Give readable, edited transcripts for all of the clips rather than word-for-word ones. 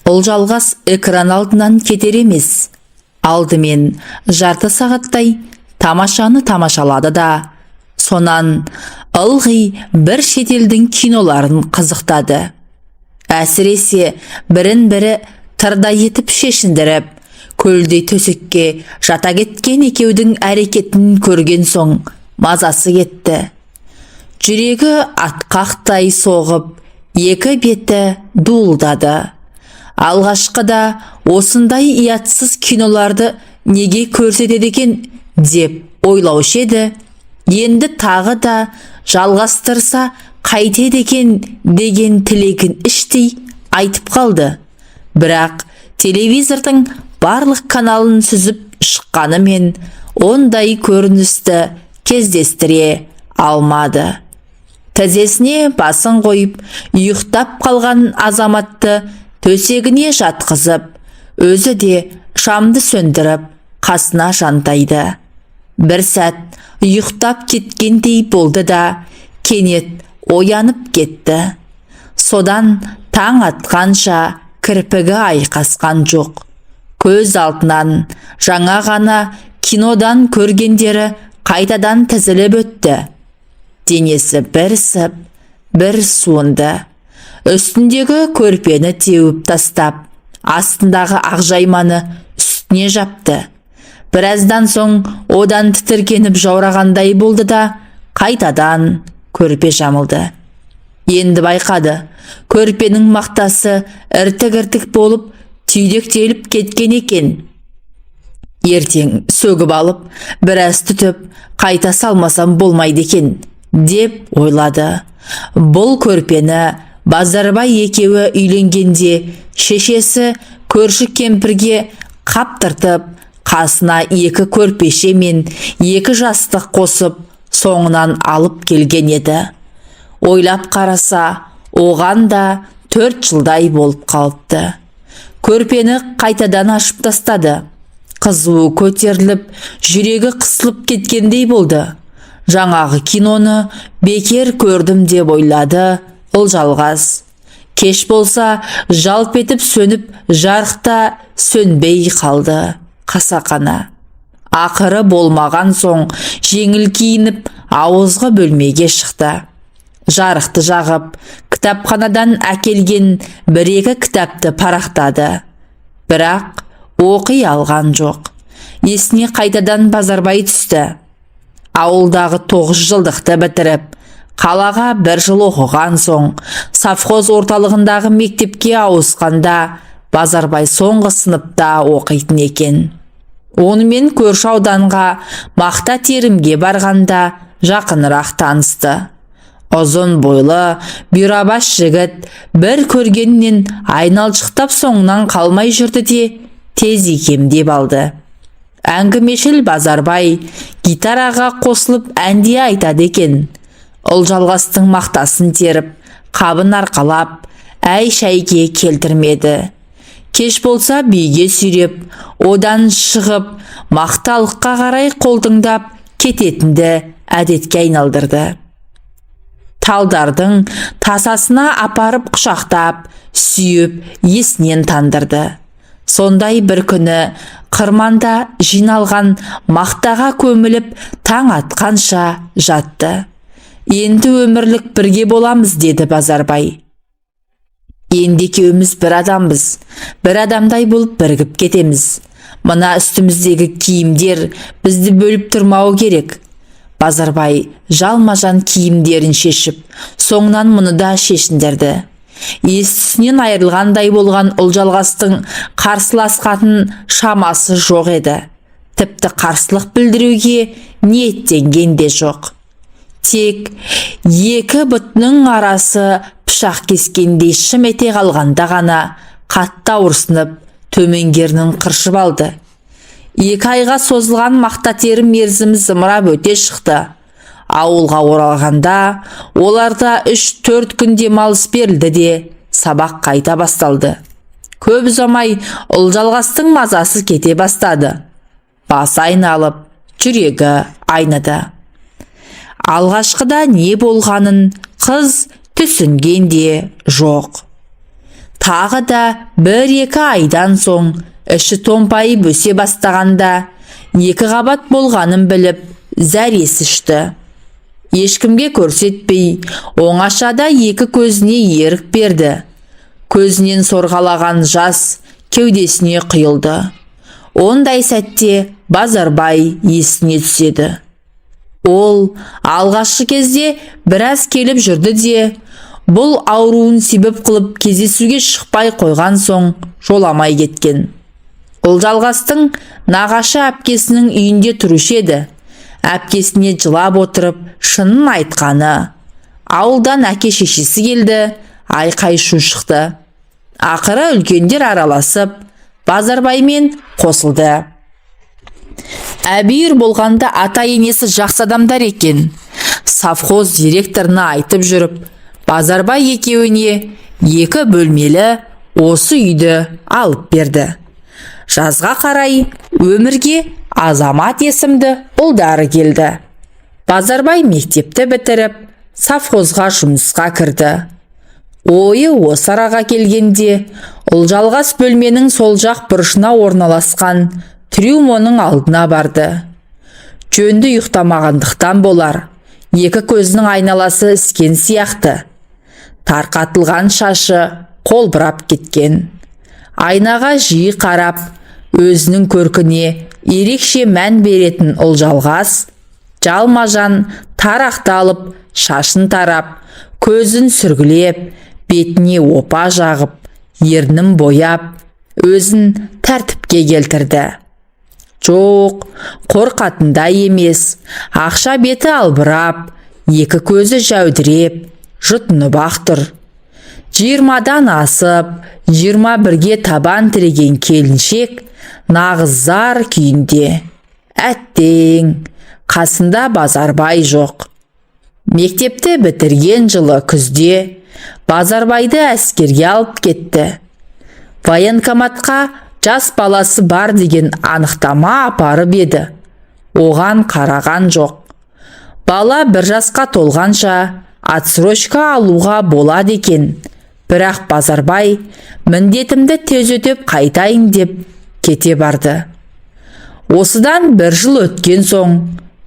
Ұлжалғас экран алдынан кетер емес. Алдымен жарты сағаттай тамашаны тамашалады да, сонан ылғи бір шетелдің киноларын қызықтады. Әсіресе бірін-бірі тырдай етіп шешіндіріп, көлдей төсекке жата кеткен екеудің әрекетін көрген соң мазасы кетті. Жүрегі атқақтай соғып, екі беті дуылдады. Алғашқыда осындай ұятсыз киноларды неге көрсетеді екен деп ойлаушы еді. Енді тағы да жалғастырса қайтеді екен деген тілегін іштей айтып қалды. Бірақ телевизордың барлық каналын сүзіп шыққанымен ондай көріністі кездестіре алмады. Тізесіне басын қойып, ұйықтап қалған азаматты төсегіне жатқызып, өзі де шамды сөндіріп, қасына жантайды. Бір сәт ұйықтап кеткендей болды да, кенет оянып кетті. Содан таң атқанша кірпігі айқасқан жоқ. Көз алдынан жаңа ғана кинодан көргендері қайтадан тізіліп өтті. Денесі бір сып, бір суынды. Үстіндегі көрпені теуіп тастап, астындағы ақжайманы үстіне жапты. Біраздан соң одан тітіркеніп жаурағандай болды да, қайтадан көрпе жамылды. Енді байқады, көрпенің мақтасы іртік-іртік болып түйдектеліп кеткен екен. Ертең сөгіп алып, біраз түтіп, қайта салмасам болмайды екен, деп ойлады. Бұл көрпені Базарбай екеуі үйленгенде шешесі көрші кемпірге қаптыртып, қасына екі көрпеше мен екі жастық қосып, соңынан алып келген еді. Ойлап қараса, оған да 4 жылдай болып қалыпты. Көрпені қайтадан ашып тастады. Қызуы көтеріліп, жүрегі қысылып кеткендей болды. Жаңағы киноны бекер көрдім деп ойлады Ұлжалғас. Кеш болса, жалп етіп сөніп, жарықта сөнбей қалды қасақана. Ақыры болмаған соң жеңіл киініп, ауызғы бөлмеге шықты. Жарықты жағып, кітапханадан әкелген бір-екі кітапты парақтады. Бірақ оқи алған жоқ. Есіне қайтадан Базарбай түсті. Ауылдағы 9 жылдықты бітіріп, қалаға 1 жыл оқыған соң, совхоз орталығындағы мектепке ауысқанда, Базарбай соңғы сыныпта оқитын екен. Онымен көрші ауданға мақта терімге барғанда жақынырақ танысты. Ұзын бойлы, бұйрабас жігіт бір көргеннен айналшықтап соңынан қалмай жүрді де, тез икемдеп алды. Әңгімешіл Базарбай гитараға қосылып әнде айтады екен. Ұлжалғастың мақтасын теріп, қабын арқалап, әй-шәйге келтірмеді. Кеш болса биге сүйреп, одан шығып, мақталыққа қарай қолтыңдап кететінді әдетке айналдырды. Талдардың тасасына апарып құшақтап, сүйіп, есінен тандырды. Сондай бір күні қырманда жиналған мақтаға көміліп, таң атқанша жатты. Енді өмірлік бірге боламыз, деді Базарбай. Енді екеуміз бір адамбыз, бір адамдай болып бірігіп кетеміз. Мына үстіміздегі киімдер бізді бөліп тұрмауы керек. Базарбай жалма-жан киімдерін шешіп, соңынан мұны да шешіндірді. Естісінен айырылғандай болған Ұлжалғастың қарсыласқатын шамасы жоқ еді. Тіпті қарсылық білдіруге ниеттенген де жоқ. Тек екі бұтының арасы пышақ кескендей шым ете қалғанда ғана қатты ауырсынып, төменгерінің қыршып алды. 2 айға созылған мақта терім мерзімі зымырап өте шықты. Ауылға оралғанда оларда 3-4 күн демалыс берілді де сабақ қайта басталды. Көп ұзамай Ұлжалғастың мазасы кете бастады. Басы айналып, жүрегі айныды. Алғашқыда не болғанын қыз түсінген де жоқ. Тағы да 1-2 айдан соң іші томпайып өсе бастағанда 2 қабат болғанын біліп зәресі ұшты. Ешкімге көрсетпей оңашада 2 көзіне ерік берді. Көзінен сорғалаған жас кеудесіне құйылды. Ондай сәтте Базарбай есіне түседі. Ол алғашқы кезде біраз келіп жүрді де, бұл ауруын себеп қылып кездесуге шықпай қойған соң жоламай кеткен. Ұлжалғастың нағашы әпкесінің үйінде тұрушы еді. Әпкесіне жылап отырып шынын айтқаны. Ауылдан әке шешесі келді, айқай шу шықты. Ақыры үлкендер араласып, Базарбаймен қосылды. Әбүйір болғанда ата-енесі жақсы адамдар екен. Совхоз директорына айтып жүріп, Базарбай екеуіне 2 бөлмелі осы үйді алып берді. Жазға қарай өмірге Азамат есімді ұлдары келді. Базарбай мектепті бітіріп, совхозға жұмысқа кірді. Ойы осы араға келгенде, Ұлжалғас бөлменің сол жақ бұрышына орналасқан трюмоның алдына барды. Жөнді ұйықтамағандықтан болар, 2 көзінің айналасы іскен сияқты. Тарқатылған шашы қолбырап кеткен. Айнаға жиі қарап, өзінің көркіне ерекше мән беретін Ұлжалғас жалма-жан тарақты алып, шашын тарап, көзін сүргілеп, бетіне опа жағып, ернін бояп, өзін тәртіпке келтірді. Жоқ, қорқатындай емес, ақша беті албырап, 2 көзі жәудіреп, жұтынып ақ тұр. 20-дан асып, 21-ге табан тіреген келіншек нағыз зар күйінде. Әттең, қасында Базарбай жоқ. Мектепті бітірген жылы күзде Базарбайды әскерге алып кетті. Военкоматқа жас баласы бар деген анықтама апарып еді. Оған қараған жоқ. Бала 1 жасқа толғанша отсрочка алуға болады екен. Бірақ Базарбай міндетімді тез өтеп қайтайын деп кете барды. Осыдан 1 жыл өткен соң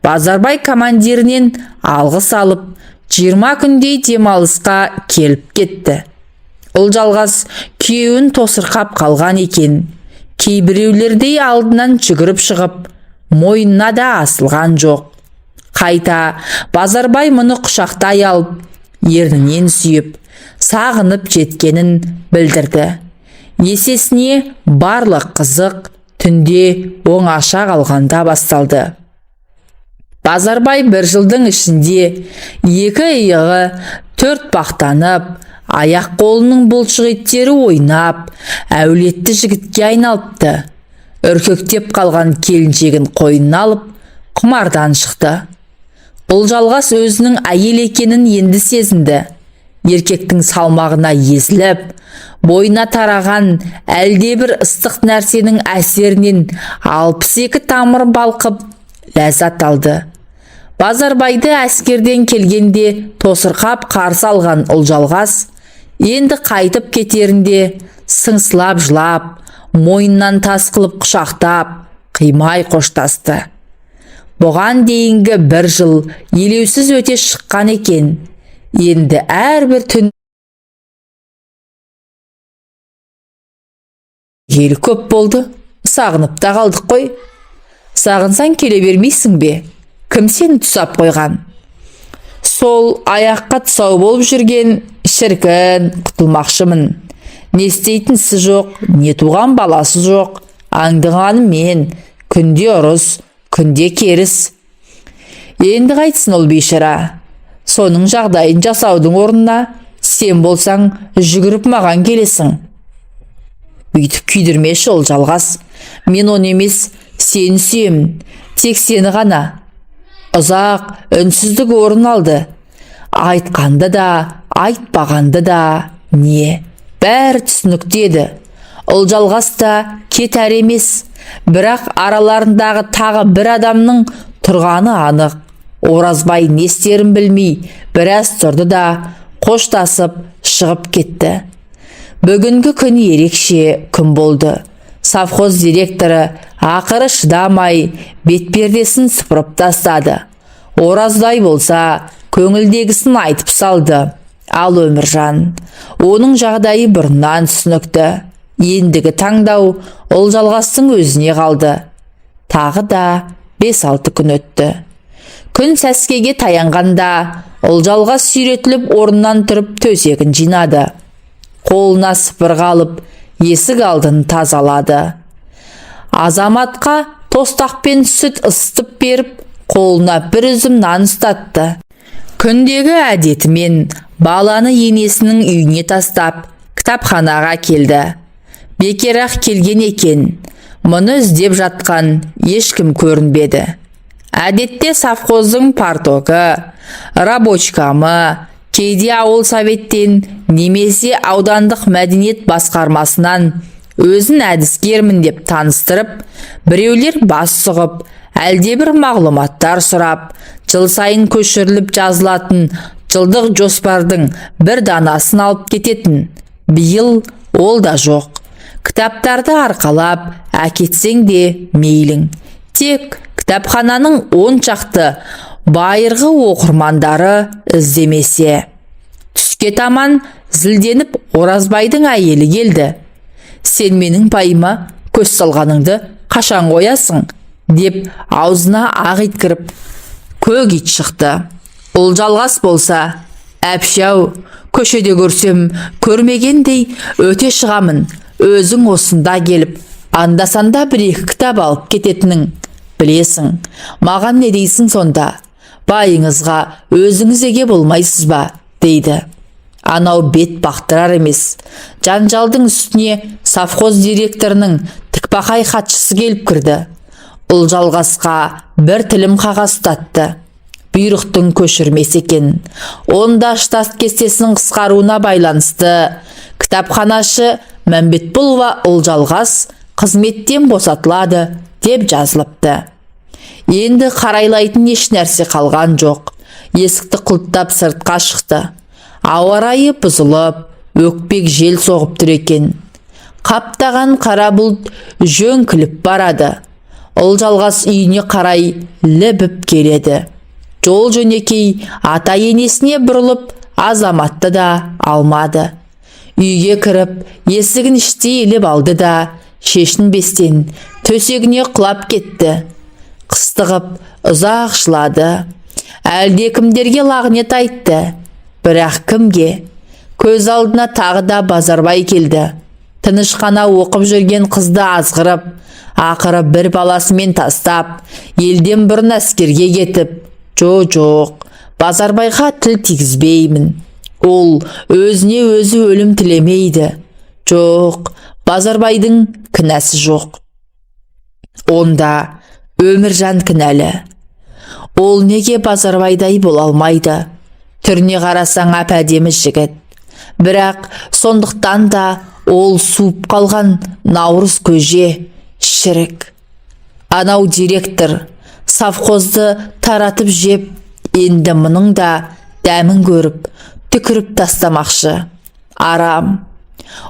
Базарбай командирінен алғыс алып, 20 күндей демалысқа келіп кетті. Ұлжалғас күйеуін тосырқап қалған екен. Кейбіреулердей алдынан жүгіріп шығып, мойнына да асылған жоқ. Қайта Базарбай мұны құшақтай алып, ернінен сүйіп, сағынып жеткенін білдірді. Есесіне барлық қызық түнде оңаша қалғанда басталды. Базарбай 1 жылдың ішінде 2 иығы 4 бақтанып, аяқ қолының бұлшық еттері ойнап, әулетті жігітке айналыпты. Үркектеп қалған келіншегін қойнына алып, құмардан шықты. Ұлжалғас өзінің әйел екенін енді сезінді. Еркектің салмағына езіліп, бойына тараған әлдебір ыстық нәрсенің әсерінен 62 тамыр балқып, ләззат алды. Базарбайды әскерден келгенде тосырқап қарсы алған Ұлжалғас енді қайтып кетерінде сыңсылап жылап, мойнынан тас қылып құшақтап, қимай қоштасты. Бұған дейінгі 1 жыл елеусіз өте шыққан екен. Енді әрбір түн ел көп болды. Сағынып та қалдық қой. Сағынсаң келе бермейсің бе? Кім сені тұсап қойған? Сол аяққа тұсау болып жүрген шіркін құтылмақшымын. Не істейтінсі жоқ, не туған баласы жоқ. Аңдығаным мен, күнде ұрыс, күнде керіс. Енді қайтсын ол бейшара? Соның жағдайын жасаудың орнына сен болсаң жүгіріп маған келесің. Бүйтіп күйдірмеші Ұлжалғас. Мен оны емес, сені сүйемін. Тек сені ғана. Ұзақ үнсіздік орын алды. Айтқанды да, айтпағанды да, не? Бәрі түсінікті еді. Ұлжалғас та кетер емес. Бірақ араларындағы тағы бір адамның тұрғаны анық. Оразбай не істерін білмей, біраз тұрды да қоштасып шығып кетті. Бүгінгі күн ерекше күн болды. Совхоз директоры ақыры шыдамай бетпердесін сыпырып тастады. Оразбай болса көңілдегісін айтып салды. Ал Өміржан, оның жағдайы бұрыннан түсінікті. Ендігі таңдау Олжалғастың өзіне қалды. Тағы да 5-6 күн өтті. Күн сәскеге таянғанда Олжалғас сүйретіліп орнынан тұрып төсегін жинады. Қолына сыпырға алып есік алдын тазалады. Азаматқа тостақпен сүт ысытып беріп, қолына бір үзім нан ұстатты. Күндегі әдетімен баланы енесінің үйіне тастап, кітапханаға келді. Бекерақ келген екен, мұны іздеп жатқан ешкім көрінбеді. Әдетте совхоздың партогы, рабочкамы, кейде ауыл советтен немесе аудандық мәдениет басқармасынан өзін әдіскермін деп таныстырып, біреулер бас сұғып, әлдебір мағлұматтар сұрап, жыл сайын көшіріліп жазылатын жылдық жоспардың бір данасын алып кететін. Биыл ол да жоқ. Кітаптарды арқалап әкетсең де мейлің. Тек кітапхананың 10 шақты байырғы оқырмандары іздемесе. Түске таман зілденіп Оразбайдың әйелі келді. Сен менің пайыма көз салғаныңды қашан қоясың? Деп аузына ақ ит кіріп, көк ит шықты. Олжалғас болса, әпшәу, көшеде көрсем көрмегендей өте шығамын. Өзің осында келіп, анда-санда бір-екі кітап алып кететінің. Білесің, маған не дейсің сонда? Байыңызға өзіңіз еге болмайсыз ба? Дейді. Анау бет бақтырар емес. Жанжалдың үстіне совхоз директорының тікпақай хатшысы келіп кірді. Олжалғасқа бір тілім қағаз ұстатты. Бұйрықтың көшірмесі екен. Онда штат кестесінің қысқаруына байланысты кітапханашы Мәмбетбұлова Олжалғас қызметтен босатылады деп жазылыпты. Енді қарайлайтын еш нәрсе қалған жоқ. Есікті құлттап сыртқа шықты. Ауа райы бұзылып, өкпек жел соғып тұр екен. Қаптаған қара бұлт жөңкіліп барады. Олжалғас үйіне қарай лібіп келеді. Жол жөнекей ата енесіне бұрылып, Азаматты да алмады. Үйге кіріп, есігін іштей еліп алды да, шешінбестен төсегіне құлап кетті. Қыстығып ұзақ жылады. Әлдекімдерге лағнет айтты. Бірақ кімге? Көз алдына тағы да Базарбай келді. Тыныш қана оқып жүрген қызды азғырып, ақыры бір баласымен тастап, елден бұрын әскерге кетіп, жоқ, Базарбайға тіл тигізбеймін. Ол өзіне өзі өлім тілемейді. Жоқ, Базарбайдың кінәсі жоқ. Онда Өміржан кінәлі. Ол неге Базарбайдай бола алмайды? Түріне қарасаң әп-әдемі жігіт. Бірақ сондықтан да ол суып қалған наурыз көже, шірік. Анау директор совхозды таратып жеп, енді мұның да дәмін көріп, түкіріп тастамақшы. Арам.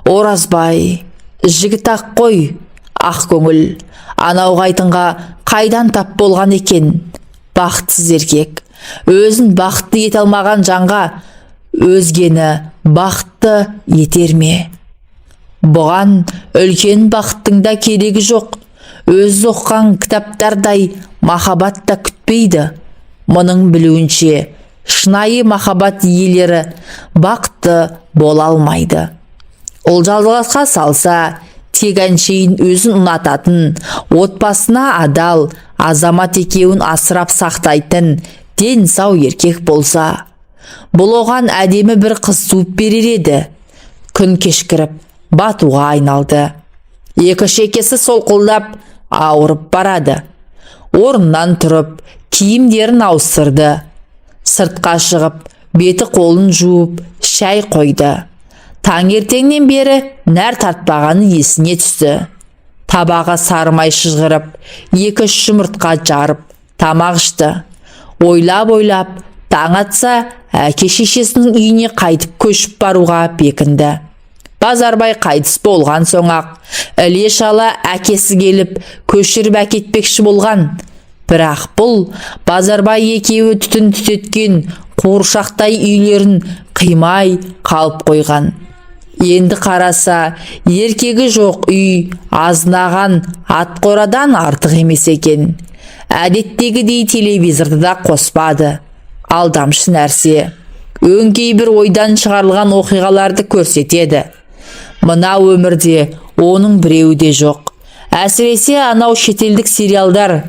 Оразбай, жігіт ақ қой, ақ көңіл. Анау қайтынға қайдан тап болған екен? Бақытсыз еркек. Өзін бақытты ете алмаған жанға өзгені бақытты етер ме? Бұған үлкен бақыттың да керегі жоқ. Өз оққан кітаптардай махаббат та күтпейді. Мұның білуінше, шынайы махаббат иелері бақытты бола алмайды. Олжалғасқа салса, тек әншейін өзін ұнататын, отбасына адал, Азамат екеуін асырап сақтайтын ден сау еркек болса, бұл оған әдемі бір қыз туып берер еді. Күн кешкіріп батуға айналды. Екі шекесі солқылдап ауырып барады. Орнынан тұрып, киімдерін ауыстырды. Сыртқа шығып, беті қолын жуып, шай қойды. Таңертеңнен бері нәр тартпағаны есіне түсті. Табаға сарымай шыжғырып, 2-3 жұмыртқа жарып, тамақ ішті. Ойлап, таң атса, әке шешесінің үйіне қайтып көшіп баруға бекінді. Базарбай қайтыс болған соң-ақ іле-шала әкесі келіп көшіріп әкетпекші болған. Бірақ бұл Базарбай екеуі түтін түтеткен қуыршақтай үйлерін қимай қалып қойған. Енді қараса, еркегі жоқ үй азынаған ат қорадан артық емес екен. Әдеттегідей телевизорды да қоспады. Алдамшы нәрсе. Өңкей бір ойдан шығарылған оқиғаларды көрсетеді. Мына өмірде оның біреуі де жоқ. Әсіресе анау шетелдік сериалдар,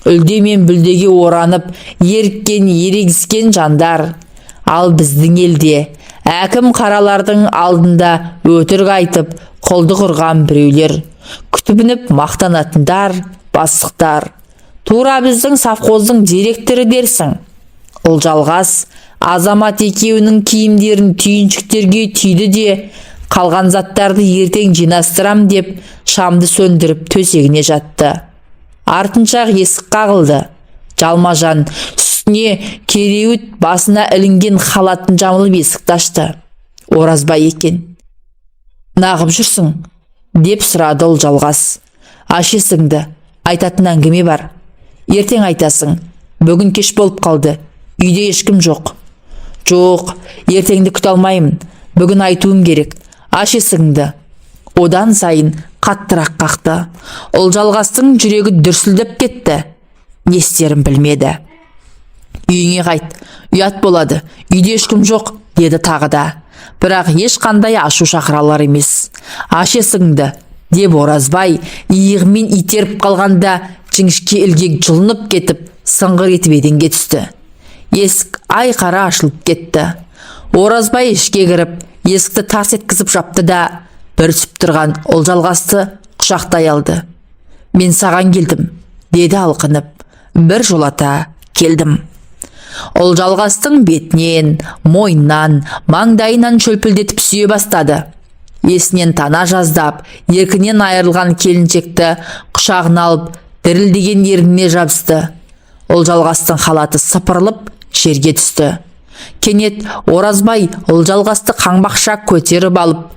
үлде мен бүлдеге оранып, еріккен, ерегіскен жандар. Ал біздің елде әкім қаралардың алдында өтірік айтып, құлдық ұрған біреулер, күтініп мақтанатындар, бастықтар. Тура біздің совхоздың директоры дерсің. Ұлжалғас Азамат екеуінің киімдерін түйіншіктерге түйді де, қалған заттарды ертең жинастырам деп шамды сөндіріп төсегіне жатты. Артыншақ есік қағылды. Жалмажан үстіне кереует басына ілінген халатын жамылып есікті ашты. Оразбай екен. «Нағып жүрсің?» деп сұрады Ұлжалғас. «Аш есіңді, айтатын әңгіме бар. Ертең айтасың. Бүгін кеш болып қалды. Үйде ешкім жоқ». «Жоқ, ертеңді күте алмаймын. Бүгін айтуым керек. Аш есігіңді». Одан сайын қаттырақ қақты. Ұлжалғастың жүрегі дүрсілдеп кетті. Не істерін білмеді. «Үйіңе қайт, ұят болады. Үйде ешкім жоқ», деді тағы да. Бірақ ешқандай ашу шақыралар емес. «Аш есігіңді», деп Оразбай иығымен итеріп қалғанда жіңішке ілгек жұлынып кетіп, сыңғыр етіп еденге түсті. Есік айқара ашылып кетті. Оразбай ішке кіріп, есікті тарс еткізіп жапты да, бүрісіп тұрған Ұлжалғасты құшақтай алды. «Мен саған келдім», деді алқынып. «Бір жолата келдім». Ұлжалғастың бетінен, мойнынан, маңдайынан шөлпілдетіп сүйе бастады. Есінен тана жаздап, еркінен айырылған келіншекті құшағына алып, дірілдеген ерніне жабысты. Ұлжалғастың халаты сыпырылып, жерге түсті. Кенет Оразбай Ұлжалғасты қаңбақша көтеріп алып,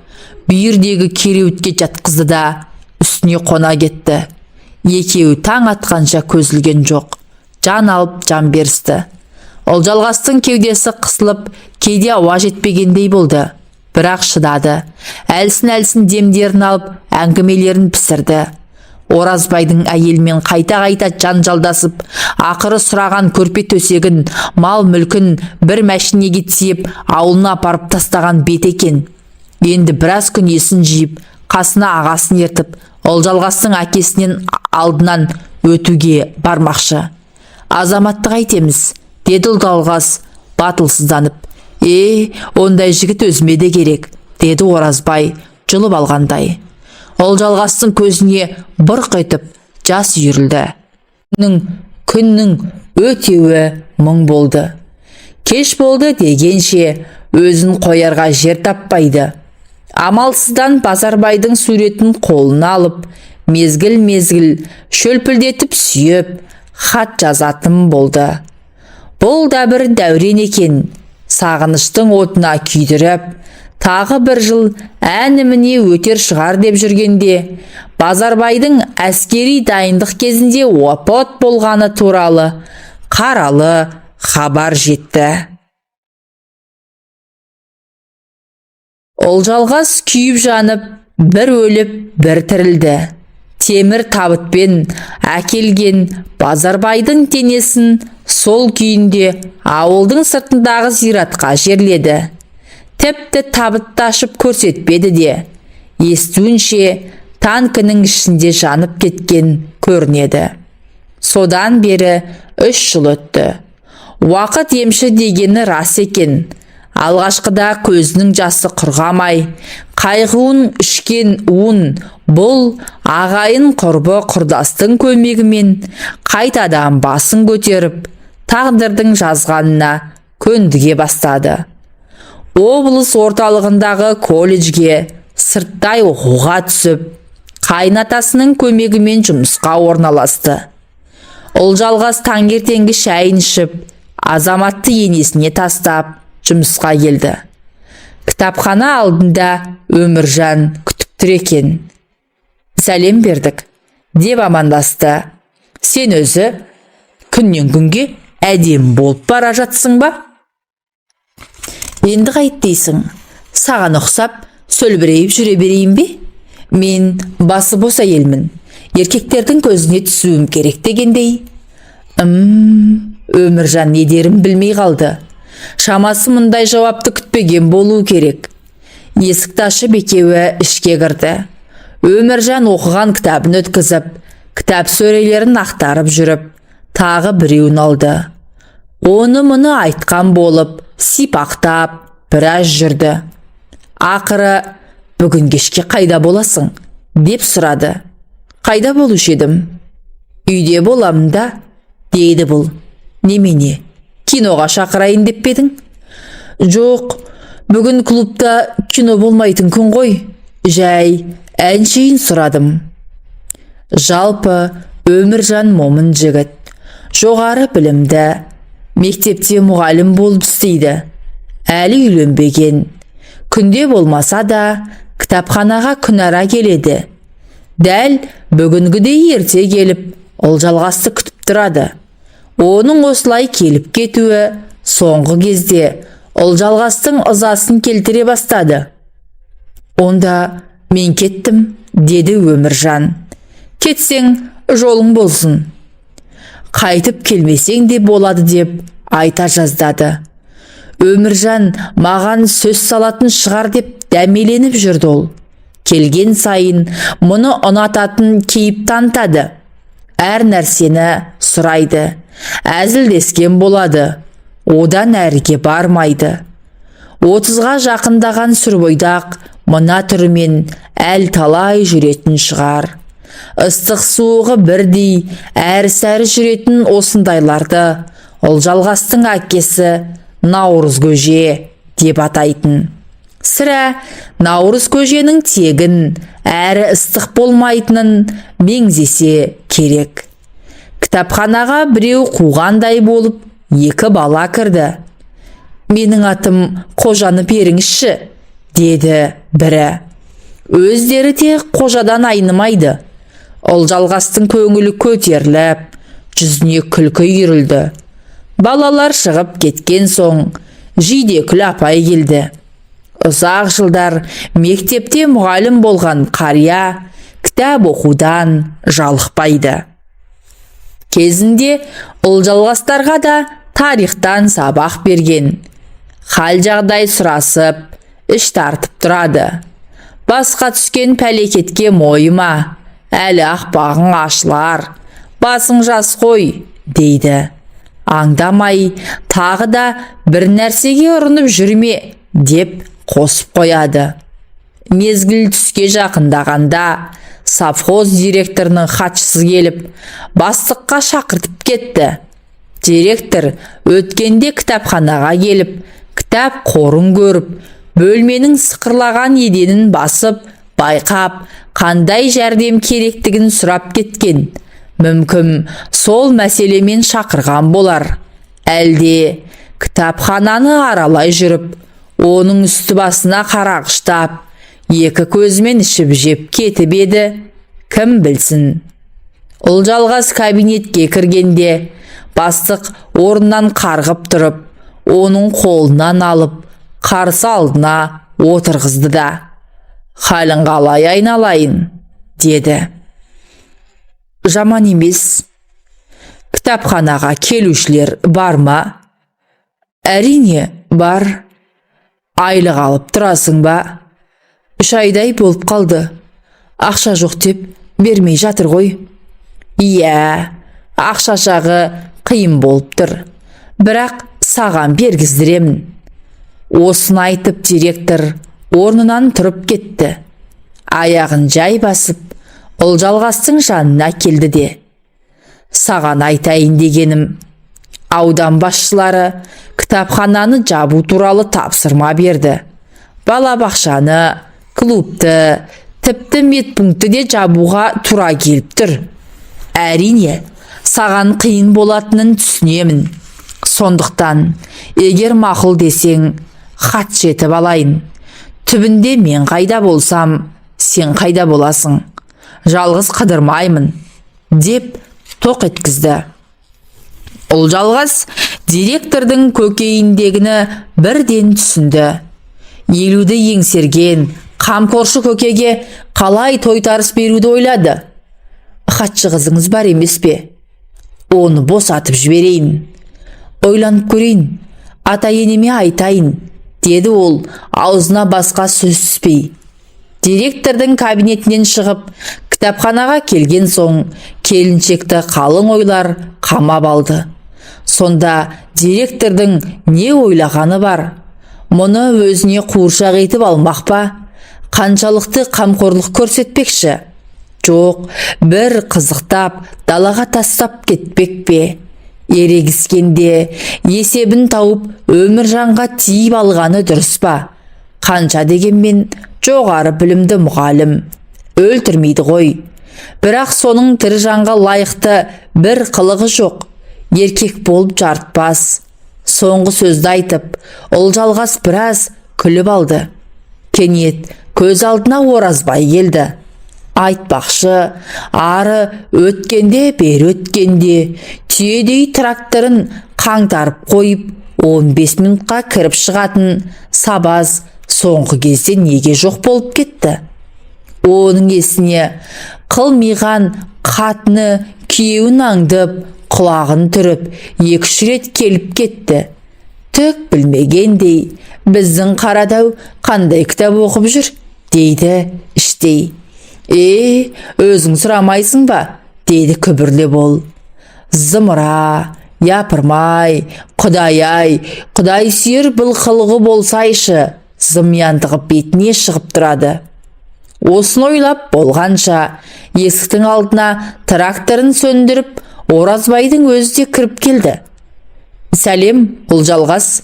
бүйірдегі кереуетке жатқызды да үстіне қона кетті. Екеуі таң атқанша көзілген жоқ. Жан алып жан берісті. Ұлжалғастың кеудесі қысылып, кейде ауа жетпегендей болды. Бірақ шыдады. Әлсін демдерін алып, әңгімелерін пісірді. Оразбайдың әйелмен қайта-қайта жанжалдасып, ақыры сұраған көрпе төсегін, мал мүлкін бір мәшинеге тиеп, ауылына апарып тастаған бет екен. Енді біраз күн есін жиып, қасына ағасын ертіп, Ұлжалғастың әкесінен алдынан өтуге бармақшы. «Азаматты қайтеміз?» деді Ұлжалғас батылсызданып. Ондай жігіт өзіме де керек», деді Оразбай жұлып алғандай. Ұлжалғастың көзіне бұрқ етіп жас үйірілді. Күннің өтеуі мұң болды. Кеш болды дегенше өзін қоярға жер таппайды. Амалсыздан Базарбайдың суретін қолына алып, мезгіл шөлпілдетіп сүйіп, хат жазатын болды. Бұл да бір дәурен екен. Сағыныштың отына күйдіріп, тағы бір жыл әніміне өтер шығар деп жүргенде, Базарбайдың әскери дайындық кезінде опат болғаны туралы қаралы хабар жетті. Ұлжалғас күйіп жанып, бір өліп, бір тірілді. Темір табытпен әкелген Базарбайдың денесін сол күйінде ауылдың сыртындағы зиратқа жерледі. Тіпті табытты ашып көрсетпеді де. Естуінше танкінің ішінде жанып кеткен көрінеді. Содан бері 3 жыл өтті. Уақыт емші дегені рас екен. Алғашқыда көзінің жасы құрғамай, қайғуын ішкен уын бұл ағайын құрбы құрдастың көмегімен қайтадан басын көтеріп, тағдырдың жазғанына көндіге бастады. Облыс орталығындағы колледжге сырттай оқуға түсіп, қайнатасының көмегімен жұмысқа орналасты. Ұлжалғас таңертеңгі шайын ішіп, Азаматты енесіне тастап жұмысқа келді. Кітапхана алдында Өміржан күтіп тұр екен. Сәлем бердік деп амандасты. Сен өзі күннен күнге әдем болып бара жатсың ба? Енді қайт дейсің? Саған ұқсап сөлбірейіп жүре берейін бе? Мен басы бос әйелмін. Еркектердің көзіне түсуім керек дегендей. Өміржан не дерін білмей қалды. Шамасы мұндай жауапты күтпеген болу керек. Есікті ашып екеуі ішке кірді. Өміржан оқыған кітабын өткізіп, кітап сөрелерін ақтарып жүріп, тағы біреуін алды. Оны мұны айтқан болып, сипақтап, біраз жүрді. Ақыры, бүгін кешке қайда боласың? Деп сұрады. Қайда болушы едім? Үйде боламын да, дейді бұл. Немене? Киноға шақырайын деп педің? Жоқ, бүгін клубта кино болмайтын күн ғой. Жай, әншейін сұрадым. Жалпы, Өміржан момын жігіт. Жоғары білімді, мектепте мұғалім болып істейді. Әлі үйленбеген. Күнде болмаса да, кітапханаға күнара келеді. Дәл бүгінгідей ерте келіп, Олжалғасты күтіп тұрады. Оның осылай келіп кетуі соңғы кезде Олжалғастың ызасын келтіре бастады. Онда мен кеттім, деді Өміржан. Кетсең, жолың болсын. Қайтып келмесең де болады деп айта жаздады. Өміржан маған сөз салатын шығар деп дәмеленіп жүрді ол. Келген сайын мұны ұнататын кейіп танытады. Әр нәрсені сұрайды. Әзілдескен болады. Одан әріге бармайды. 30-ға жақындаған сүрбойдақ мына түрімен әл талай жүретін шығар. Ыстық суығы бірдей әрі-сәрі жүретін осындайларды Олжалғастың әкесі Наурыз көже деп атайтын. Сірә Наурыз көженің тегін әрі ыстық болмайтынын меңзесе керек. Кітапханаға біреу қуғандай болып, екі бала кірді. Менің атым Қожаны беріңізші, деді бірі. Өздері де қожадан айнымайды. Олжалғастың көңілі көтеріліп, жүзіне күлкі үйірілді. Балалар шығып кеткен соң, Жидекүл апай келді. Ұзақ жылдар мектепте мұғалім болған қария кітап оқудан жалықпайды. Кезінде Олжалғастарға да тарихтан сабақ берген. Хал жағдай сұрасып, іш тартып тұрады. Басқа түскен пәлекетке мойыма, әлі ақпағың ашылар, басың жас қой, дейді. Аңдамай, тағы да бір нәрсеге ұрынып жүрме, деп қосып қояды. Мезгіл түске жақындағанда, совхоз директорының хатшысы келіп, бастыққа шақыртып кетті. Директор өткенде кітапханаға келіп, кітап қорын көріп, бөлменің сықырлаған еденін басып, байқап, қандай жәрдем керектігін сұрап кеткен. Мүмкін сол мәселемен шақырған болар. Әлде кітапхананы аралай жүріп, оның үсті басына қарағыштап, екі көзімен ішіп жеп кетіп еді, кім білсін. Олжалғас кабинетке кіргенде, бастық орнынан қарғып тұрып, оның қолынан алып, қарсы алдына отырғызды да. Халің қалай айналайын, деді. Жаман емес. Кітапханаға келушілер бар ма? Әрине, бар. Айлық алып тұрасың ба? 3 айдай болып қалды. Ақша жоқ деп бермей жатыр ғой. Иә, ақша жағы қиын болып тұр. Бірақ саған бергіздіремін. Осыны айтып директор орнынан тұрып кетті. Аяғын жай басып, Олжалғастың жанына келді де. Саған айтайын дегенім, аудан басшылары кітапхананы жабу туралы тапсырма берді. Балабақшаны, клубты, тіпті медпунктті де жабуға тура келіп тұр. Әрине, саған қиын болатынын түсінемін. Сондықтан, егер мақұл десең, хат жетіп алайын. Түбінде мен қайда болсам, сен қайда боласың. Жалғыз қыдырмаймын, деп тоқ еткізді. Ұлжалғас директордың көкейіндегіні бірден түсінді. Елуді еңсерген қамқоршы көкеге қалай тойтарыс беруді ойлады. Хатшы қызыңыз бар емес пе? Оны босатып жіберейін. Ойланып көрейін, ата-енеме айтайын, деді ол аузына басқа сөз түспей. Директордың кабинетінен шығып, кітапханаға келген соң, келіншекті қалың ойлар қамап алды. Сонда директордың не ойлағаны бар? Мұны өзіне қуыршақ етіп алмақ па? Қаншалықты қамқорлық көрсетпекші? Жоқ, бір қызықтап, далаға тастап кетпек пе? Ерегіскенде есебін тауып, өміржанға тиіп алғаны дұрыс па? Қанша дегенмен жоғары білімді мұғалім өлтірмейді ғой. Бірақ соның тірі жанға лайықты бір қылығы жоқ. Еркек болып жарытпас. Соңғы сөзді айтып, Ұлжалғас біраз күліп алды. Кенет көз алдына Оразбай келді. Айтпақшы, ары өткенде, бері өткенде, түйедей тракторын қаңтарып қойып, 15 минутқа кіріп шығатын сабаз соңғы кезде неге жоқ болып кетті? Оның есіне қылмиған қатыны күйеуін аңдып, құлағын түріп, 2-3 рет келіп кетті. Түк білмегендей, біздің Қарадау қандай кітап оқып жүр, дейді іштей. Өзің сұрамайсың ба? Деді күбірлеп ол. Зымыра, япырмай, Құдай-ай, Құдай сүйер бұл қылығы болсайшы, зымияндығы бетіне шығып тұрады. Осыны ойлап болғанша, есіктің алдына тракторын сөндіріп, Оразбайдың өзі де кіріп келді. Сәлем, Ұлжалғас,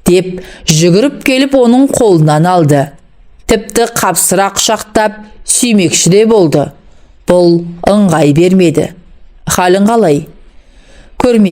деп жүгіріп келіп оның қолынан алды. Тіпті қапсыра құшақтап сүймекші де болды. Бұл ыңғай бермеді. Халің қалай? Көрме